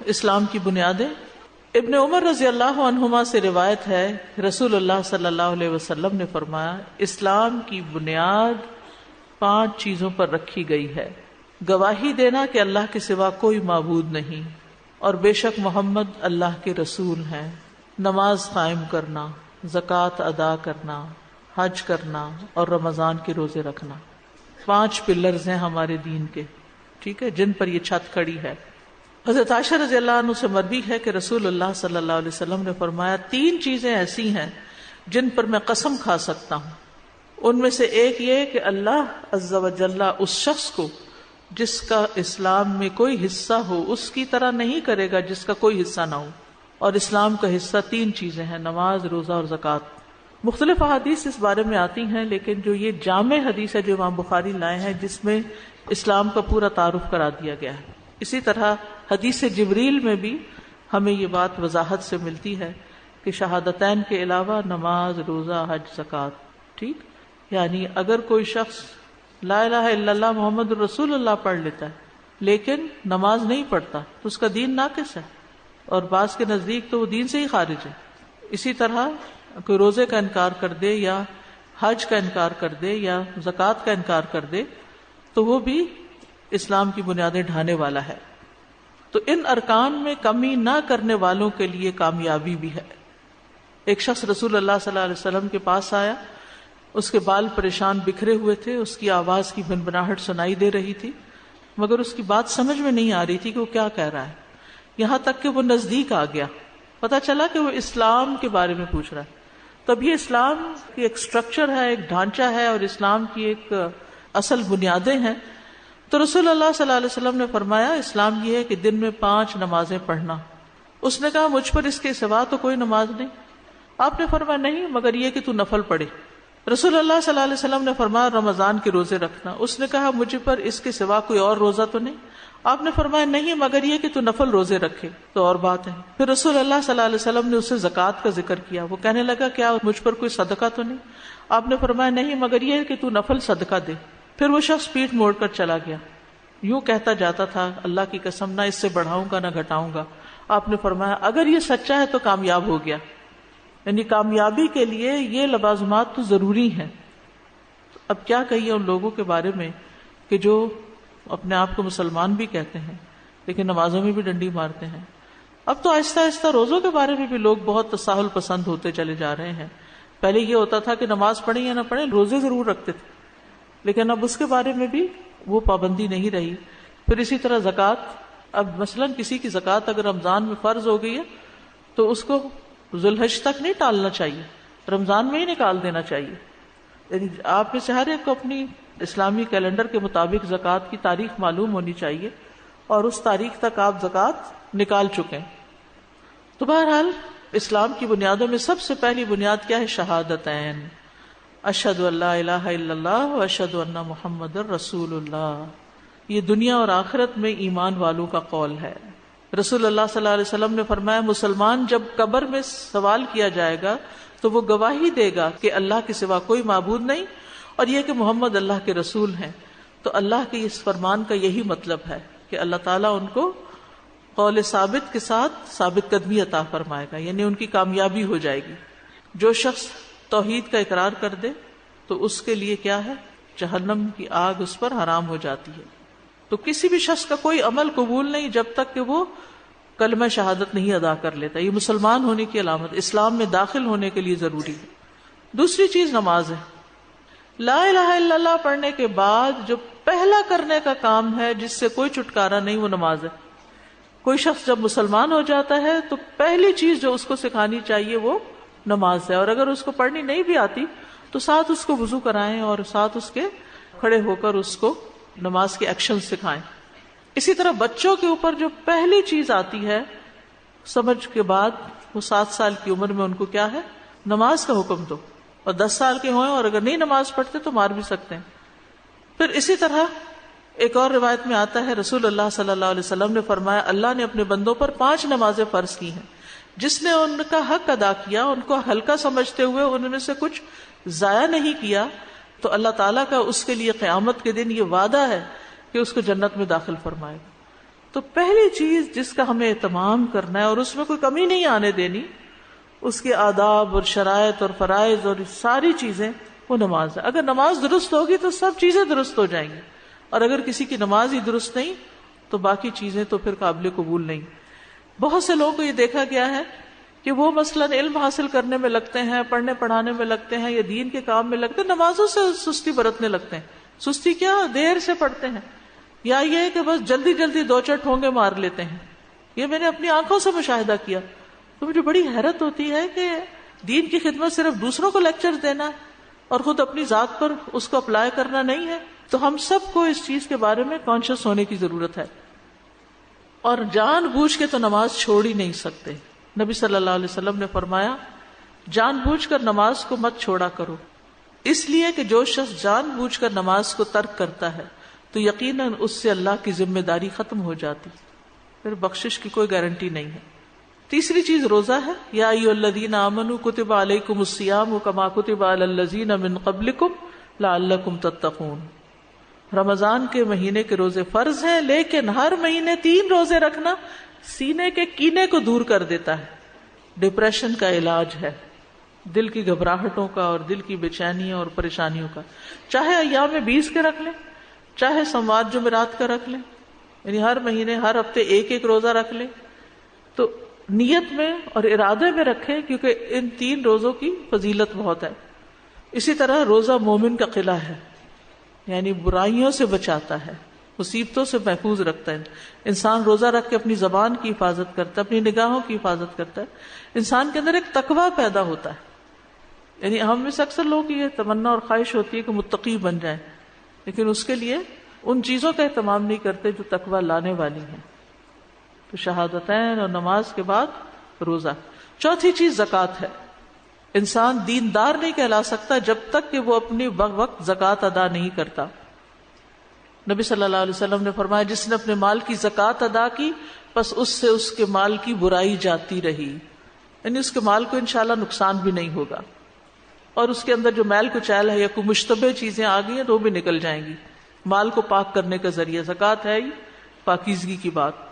اسلام کی بنیادیں. ابن عمر رضی اللہ عنہما سے روایت ہے، رسول اللہ صلی اللہ علیہ وسلم نے فرمایا، اسلام کی بنیاد 5 چیزوں پر رکھی گئی ہے: گواہی دینا کہ اللہ کے سوا کوئی معبود نہیں اور بے شک محمد اللہ کے رسول ہیں، نماز قائم کرنا، زکوٰۃ ادا کرنا، حج کرنا اور رمضان کے روزے رکھنا. 5 پلرز ہیں ہمارے دین کے، ٹھیک ہے، جن پر یہ چھت کھڑی ہے. حضرت عائشہ رضی اللہ عنہ سے مروی ہے کہ رسول اللہ صلی اللہ علیہ وسلم نے فرمایا، 3 چیزیں ایسی ہیں جن پر میں قسم کھا سکتا ہوں. ان میں سے ایک یہ کہ اللہ عز و جل اس شخص کو جس کا اسلام میں کوئی حصہ ہو اس کی طرح نہیں کرے گا جس کا کوئی حصہ نہ ہو. اور اسلام کا حصہ 3 چیزیں ہیں: نماز، روزہ اور زکوٰۃ. مختلف احادیث اس بارے میں آتی ہیں، لیکن جو یہ جامع حدیث ہے جو امام بخاری لائے ہیں، جس میں اسلام کا پورا تعارف کرا دیا گیا ہے. اسی طرح حدیث جبریل میں بھی ہمیں یہ بات وضاحت سے ملتی ہے کہ شہادتین کے علاوہ نماز، روزہ، حج، زکوٰۃ. ٹھیک، یعنی اگر کوئی شخص لا الہ الا اللہ محمد الرسول اللہ پڑھ لیتا ہے لیکن نماز نہیں پڑھتا تو اس کا دین ناقص ہے، اور بعض کے نزدیک تو وہ دین سے ہی خارج ہے. اسی طرح کوئی روزے کا انکار کر دے یا حج کا انکار کر دے یا زکوٰۃ کا انکار کر دے تو وہ بھی اسلام کی بنیادیں ڈھانے والا ہے. تو ان ارکان میں کمی نہ کرنے والوں کے لیے کامیابی بھی ہے. ایک شخص رسول اللہ صلی اللہ علیہ وسلم کے پاس آیا، اس کے بال پریشان بکھرے ہوئے تھے، اس کی آواز کی بھنبھناہٹ سنائی دے رہی تھی مگر اس کی بات سمجھ میں نہیں آ رہی تھی کہ وہ کیا کہہ رہا ہے. یہاں تک کہ وہ نزدیک آ گیا، پتہ چلا کہ وہ اسلام کے بارے میں پوچھ رہا ہے. تب یہ اسلام کی ایک سٹرکچر ہے، ایک ڈھانچہ ہے اور اسلام کی ایک اصل بنیادیں ہیں. تو رسول اللہ صلی اللہ علیہ وسلم نے فرمایا، اسلام یہ ہے کہ دن میں 5 نمازیں پڑھنا. اس نے کہا، مجھ پر اس کے سوا تو کوئی نماز نہیں. آپ نے فرمایا، نہیں مگر یہ کہ تو نفل پڑھے. رسول اللہ صلی اللہ علیہ وسلم نے فرمایا، رمضان کے روزے رکھنا. اس نے کہا، مجھ پر اس کے سوا کوئی اور روزہ تو نہیں. آپ نے فرمایا، نہیں مگر یہ کہ تو نفل روزے رکھے تو اور بات ہے. پھر رسول اللہ صلی اللہ علیہ وسلم نے اسے زکوٰۃ کا ذکر کیا. وہ کہنے لگا، کیا مجھ پر کوئی صدقہ تو نہیں؟ آپ نے فرمایا، نہیں مگر یہ کہ تو نفل صدقہ دے. پھر وہ شخص پیٹھ موڑ کر چلا گیا، یوں کہتا جاتا تھا، اللہ کی قسم نہ اس سے بڑھاؤں گا نہ گھٹاؤں گا. آپ نے فرمایا، اگر یہ سچا ہے تو کامیاب ہو گیا. یعنی کامیابی کے لیے یہ لوازمات تو ضروری ہیں. اب کیا کہیے ان لوگوں کے بارے میں کہ جو اپنے آپ کو مسلمان بھی کہتے ہیں لیکن نمازوں میں بھی ڈنڈی مارتے ہیں. اب تو آہستہ آہستہ روزوں کے بارے میں بھی لوگ بہت تساہل پسند ہوتے چلے جا رہے ہیں. پہلے یہ ہوتا تھا کہ نماز پڑھیں یا نہ پڑھیں روزے ضرور رکھتے تھے، لیکن اب اس کے بارے میں بھی وہ پابندی نہیں رہی. پھر اسی طرح زکوٰۃ، اب مثلا کسی کی زکوٰۃ اگر رمضان میں فرض ہو گئی ہے تو اس کو ذوالحج تک نہیں ٹالنا چاہیے، رمضان میں ہی نکال دینا چاہیے. یعنی آپ میں سے ہر ایک کو اپنی اسلامی کیلنڈر کے مطابق زکوٰۃ کی تاریخ معلوم ہونی چاہیے اور اس تاریخ تک آپ زکوٰۃ نکال چکے. تو بہرحال اسلام کی بنیادوں میں سب سے پہلی بنیاد کیا ہے؟ شہادتین، اشہد ان لا الہ الا اللہ و اشہد ان محمد رسول اللہ. یہ دنیا اور آخرت میں ایمان والوں کا قول ہے. رسول اللہ صلی اللہ علیہ وسلم نے فرمایا، مسلمان جب قبر میں سوال کیا جائے گا تو وہ گواہی دے گا کہ اللہ کے سوا کوئی معبود نہیں اور یہ کہ محمد اللہ کے رسول ہیں. تو اللہ کے اس فرمان کا یہی مطلب ہے کہ اللہ تعالیٰ ان کو قول ثابت کے ساتھ ثابت قدمی عطا فرمائے گا، یعنی ان کی کامیابی ہو جائے گی. جو شخص توحید کا اقرار کر دے تو اس کے لیے کیا ہے؟ جہنم کی آگ اس پر حرام ہو جاتی ہے. تو کسی بھی شخص کا کوئی عمل قبول نہیں جب تک کہ وہ کلمہ شہادت نہیں ادا کر لیتا. یہ مسلمان ہونے کی علامت، اسلام میں داخل ہونے کے لیے ضروری ہے. دوسری چیز نماز ہے. لا الہ الا اللہ پڑھنے کے بعد جو پہلا کرنے کا کام ہے جس سے کوئی چھٹکارا نہیں، وہ نماز ہے. کوئی شخص جب مسلمان ہو جاتا ہے تو پہلی چیز جو اس کو سکھانی چاہیے وہ نماز ہے. اور اگر اس کو پڑھنی نہیں بھی آتی تو ساتھ اس کو وضو کرائیں اور ساتھ اس کے کھڑے ہو کر اس کو نماز کے ایکشن سکھائیں. اسی طرح بچوں کے اوپر جو پہلی چیز آتی ہے سمجھ کے بعد، وہ 7 سال کی عمر میں ان کو کیا ہے؟ نماز کا حکم دو. اور 10 سال کے ہوئیں اور اگر نہیں نماز پڑھتے تو مار بھی سکتے ہیں. پھر اسی طرح ایک اور روایت میں آتا ہے، رسول اللہ صلی اللہ علیہ وسلم نے فرمایا، اللہ نے اپنے بندوں پر 5 نمازیں فرض کی ہیں. جس نے ان کا حق ادا کیا، ان کو ہلکا سمجھتے ہوئے ان میں سے کچھ ضائع نہیں کیا، تو اللہ تعالیٰ کا اس کے لیے قیامت کے دن یہ وعدہ ہے کہ اس کو جنت میں داخل فرمائے گا. تو پہلی چیز جس کا ہمیں اہتمام کرنا ہے اور اس میں کوئی کمی نہیں آنے دینی، اس کے آداب اور شرائط اور فرائض اور ساری چیزیں، وہ نماز ہے. اگر نماز درست ہوگی تو سب چیزیں درست ہو جائیں گی، اور اگر کسی کی نماز ہی درست نہیں تو باقی چیزیں تو پھر قابل قبول نہیں. بہت سے لوگوں کو یہ دیکھا گیا ہے کہ وہ مثلاً علم حاصل کرنے میں لگتے ہیں، پڑھنے پڑھانے میں لگتے ہیں، یا دین کے کام میں لگتے ہیں، نمازوں سے سستی برتنے لگتے ہیں. سستی کیا، دیر سے پڑھتے ہیں، یا یہ کہ بس جلدی جلدی 2-4 ٹھونگے مار لیتے ہیں. یہ میں نے اپنی آنکھوں سے مشاہدہ کیا. تو مجھے بڑی حیرت ہوتی ہے کہ دین کی خدمت صرف دوسروں کو لیکچر دینا ہے اور خود اپنی ذات پر اس کو اپلائی کرنا نہیں ہے. تو ہم سب کو اس چیز کے بارے میں کانشیس ہونے کی ضرورت ہے، اور جان بوجھ کے تو نماز چھوڑ ہی نہیں سکتے. نبی صلی اللہ علیہ وسلم نے فرمایا جان بوجھ کر نماز کو مت چھوڑا کرو، اس لیے کہ جو شخص جان بوجھ کر نماز کو ترک کرتا ہے تو یقیناً اس سے اللہ کی ذمہ داری ختم ہو جاتی، پھر بخشش کی کوئی گارنٹی نہیں ہے. تیسری چیز روزہ ہے. یا ایھا الذین آمنوا کتب علیکم الصیام کما کتب علی الذین من قبلکم لعلکم تتقون. رمضان کے مہینے کے روزے فرض ہیں، لیکن ہر مہینے 3 روزے رکھنا سینے کے کینے کو دور کر دیتا ہے، ڈپریشن کا علاج ہے، دل کی گھبراہٹوں کا اور دل کی بے چینیوں اور پریشانیوں کا. چاہے ایام 20 کے رکھ لیں، چاہے سوموار جمعرات کا رکھ لیں، یعنی ہر مہینے ہر ہفتے 1 روزہ رکھ لیں. تو نیت میں اور ارادے میں رکھیں، کیونکہ ان 3 روزوں کی فضیلت بہت ہے. اسی طرح روزہ مومن کا قلعہ ہے، یعنی برائیوں سے بچاتا ہے، مصیبتوں سے محفوظ رکھتا ہے. انسان روزہ رکھ کے اپنی زبان کی حفاظت کرتا ہے، اپنی نگاہوں کی حفاظت کرتا ہے. انسان کے اندر ایک تقویٰ پیدا ہوتا ہے. یعنی ہم میں سے اکثر لوگوں کی یہ تمنا اور خواہش ہوتی ہے کہ متقی بن جائیں، لیکن اس کے لیے ان چیزوں کا اہتمام نہیں کرتے جو تقویٰ لانے والی ہیں. تو شہادتین اور نماز کے بعد روزہ. چوتھی چیز زکوٰۃ ہے. انسان دیندار نہیں کہلا سکتا جب تک کہ وہ اپنی وقت زکوٰۃ ادا نہیں کرتا. نبی صلی اللہ علیہ وسلم نے فرمایا جس نے اپنے مال کی زکوٰۃ ادا کی بس اس سے اس کے مال کی برائی جاتی رہی، یعنی اس کے مال کو انشاءاللہ نقصان بھی نہیں ہوگا، اور اس کے اندر جو میل کچیل ہے یا کوئی مشتبہ چیزیں آ گئی ہیں تو وہ بھی نکل جائیں گی. مال کو پاک کرنے کا ذریعہ زکوٰۃ ہے ہی پاکیزگی کی بات.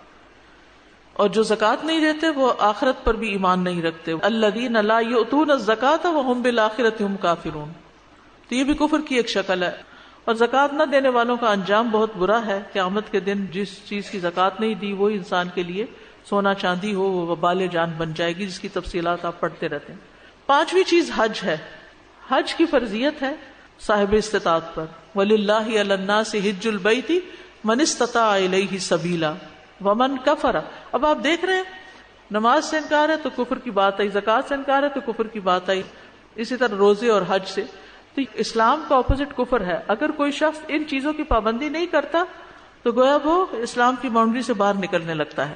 اور جو زکوٰۃ نہیں دیتے وہ آخرت پر بھی ایمان نہیں رکھتے. الذین لا یؤتون الزکاۃ وهم بالآخرۃ هم کافرون. تو یہ بھی کفر کی ایک شکل ہے. اور زکوٰۃ نہ دینے والوں کا انجام بہت برا ہے. قیامت کے دن جس چیز کی زکوٰۃ نہیں دی وہی انسان کے لیے سونا چاندی ہو، وہ وبال جان بن جائے گی، جس کی تفصیلات آپ پڑھتے رہتے ہیں. 5ویں چیز حج ہے. حج کی فرضیت ہے صاحب استطاعت پر. وَلِلَّهِ عَلَى النَّاسِ حِجُّ الْبَيْتِ مَنِ اسْتَطَاعَ إِلَيْهِ سَبِيلًا وَمَنْ كَفَرَ. اب آپ دیکھ رہے ہیں نماز سے انکار ہے تو کفر کی بات آئی، زکوٰۃ سے انکار ہے تو کفر کی بات آئی، اسی طرح روزے اور حج سے. تو اسلام کا اپوزٹ کفر ہے. اگر کوئی شخص ان چیزوں کی پابندی نہیں کرتا تو گویا وہ اسلام کی باؤنڈری سے باہر نکلنے لگتا ہے.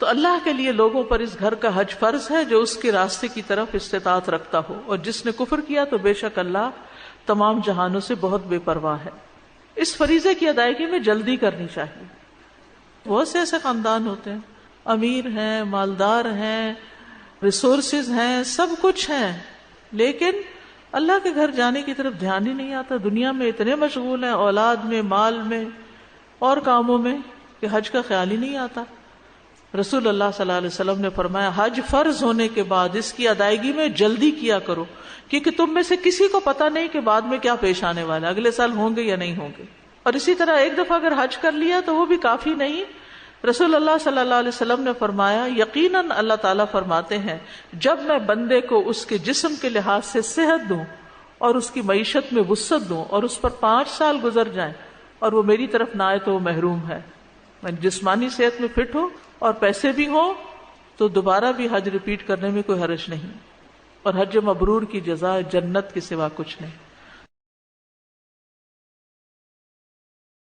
تو اللہ کے لیے لوگوں پر اس گھر کا حج فرض ہے جو اس کے راستے کی طرف استطاعت رکھتا ہو، اور جس نے کفر کیا تو بے شک اللہ تمام جہانوں سے بہت بے پرواہ ہے. اس فریضے کی ادائیگی میں جلدی کرنی چاہیے. بہت سے ایسے خاندان ہوتے ہیں، امیر ہیں، مالدار ہیں، ریسورسز ہیں، سب کچھ ہیں، لیکن اللہ کے گھر جانے کی طرف دھیان ہی نہیں آتا. دنیا میں اتنے مشغول ہیں، اولاد میں، مال میں اور کاموں میں، کہ حج کا خیال ہی نہیں آتا. رسول اللہ صلی اللہ علیہ وسلم نے فرمایا حج فرض ہونے کے بعد اس کی ادائیگی میں جلدی کیا کرو، کیونکہ تم میں سے کسی کو پتہ نہیں کہ بعد میں کیا پیش آنے والا ہے، اگلے سال ہوں گے یا نہیں ہوں گے. اور اسی طرح ایک دفعہ اگر حج کر لیا تو وہ بھی کافی نہیں. رسول اللہ صلی اللہ علیہ وسلم نے فرمایا یقیناً اللہ تعالیٰ فرماتے ہیں جب میں بندے کو اس کے جسم کے لحاظ سے صحت دوں اور اس کی معیشت میں وسعت دوں اور اس پر 5 سال گزر جائیں اور وہ میری طرف نہ آئے تو وہ محروم ہے. جسمانی صحت میں فٹ ہو اور پیسے بھی ہوں تو دوبارہ بھی حج ریپیٹ کرنے میں کوئی حرج نہیں. اور حج مبرور کی جزا جنت کے سوا کچھ نہیں.